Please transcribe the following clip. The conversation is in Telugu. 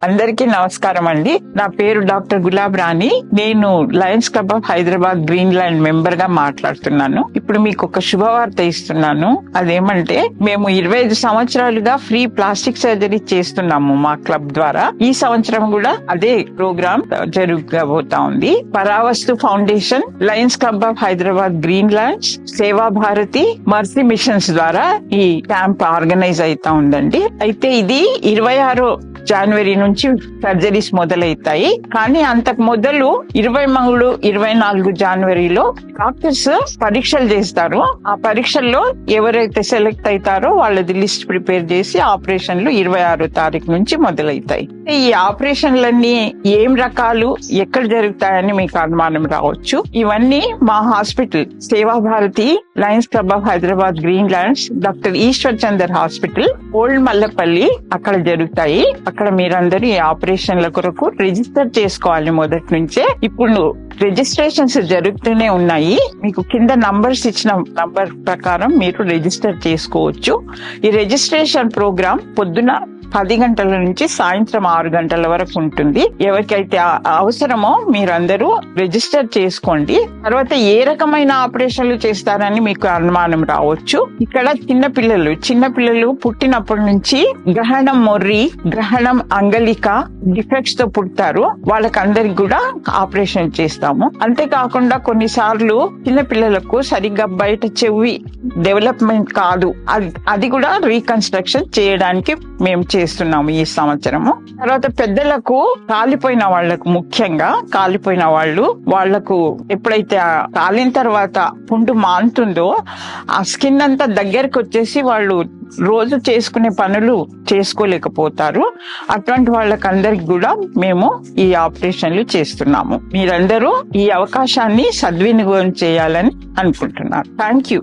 అందరికీ నమస్కారం అండి. నా పేరు డాక్టర్ గులాబ్ రాణి. నేను Lions club of Hyderabad green land member గా మాట్లాడుతున్నాను. ఇప్పుడు మీకు ఒక శుభవార్త ఇస్తున్నాను. అదేమంటే మేము 25 సంవత్సరాలుగా ఫ్రీ ప్లాస్టిక్ సర్జరీ చేస్తున్నాము మా క్లబ్ ద్వారా. ఈ సంవత్సరం కూడా అదే ప్రోగ్రామ్ జరగబోతా ఉంది. Paravastu foundation, Lions club of Hyderabad green lands, సేవా భారతి, మర్సీ మిషన్స్ ద్వారా ఈ క్యాంప్ ఆర్గనైజ్ అవుతా ఉందండి. అయితే ఇది 26 జనవరి నుంచి సర్జరీస్ మొదలవుతాయి. కానీ అంతకు మొదలు 23, 24 జనవరిలో డాక్టర్స్ పరీక్షలు చేస్తారు. ఆ పరీక్షల్లో ఎవరైతే సెలెక్ట్ అవుతారో వాళ్ళది లిస్ట్ ప్రిపేర్ చేసి ఆపరేషన్లు 26 తారీఖు నుంచి మొదలవుతాయి. ఈ ఆపరేషన్లన్నీ ఏం రకాలు, ఎక్కడ జరుగుతాయని మీకు అనుమానం రావచ్చు. ఇవన్నీ మా hospital Seva Bharati, lions club of Hyderabad green lands, doctor Eshwar Chander hospital, old Mallapalli అక్కడ జరుగుతాయి. అక్కడ మీరందరూ ఈ ఆపరేషన్ల కొరకు రిజిస్టర్ చేసుకోవాలి మొదటి నుంచే. ఇప్పుడు రిజిస్ట్రేషన్స్ జరుగుతూనే ఉన్నాయి. మీకు కింద నంబర్స్ ఇచ్చిన నంబర్ ప్రకారం మీరు రిజిస్టర్ చేసుకోవచ్చు. ఈ రిజిస్ట్రేషన్ ప్రోగ్రామ్ పొద్దున 10 గంటల నుంచి సాయంత్రం 6 గంటల వరకు ఉంటుంది. ఎవరికైతే అవసరమో మీరందరూ రిజిస్టర్ చేసుకోండి. తర్వాత ఏ రకమైన ఆపరేషన్లు చేస్తారని మీకు అనుమానం రావచ్చు. ఇక్కడ చిన్నపిల్లలు పుట్టినప్పటి నుంచి గ్రహణం మొర్రి, గ్రహణం అంగలిక డిఫెక్ట్స్ తో పుడతారు. వాళ్ళకందరికి కూడా ఆపరేషన్ చేస్తాము. అంతేకాకుండా కొన్నిసార్లు చిన్నపిల్లలకు సరిగ్గా బయట చెవి డెవలప్మెంట్ కాదు, అది కూడా రీకన్స్ట్రక్షన్ చేయడానికి మేము చేస్తున్నాము ఈ సంవత్సరము. తర్వాత పెద్దలకు కాలిపోయిన వాళ్లకు, ముఖ్యంగా కాలిపోయిన వాళ్లకు ఎప్పుడైతే కాలిన తర్వాత పుండు మానుతుందో ఆ స్కిన్ అంతా దగ్గరకు వచ్చేసి వాళ్ళు రోజు చేసుకునే పనులు చేసుకోలేకపోతారు. అటువంటి వాళ్ళకందరికి కూడా మేము ఈ ఆపరేషన్లు చేస్తున్నాము. మీరందరూ ఈ అవకాశాన్ని సద్వినియోగం చేయాలని అనుకుంటున్నాను. Thank you.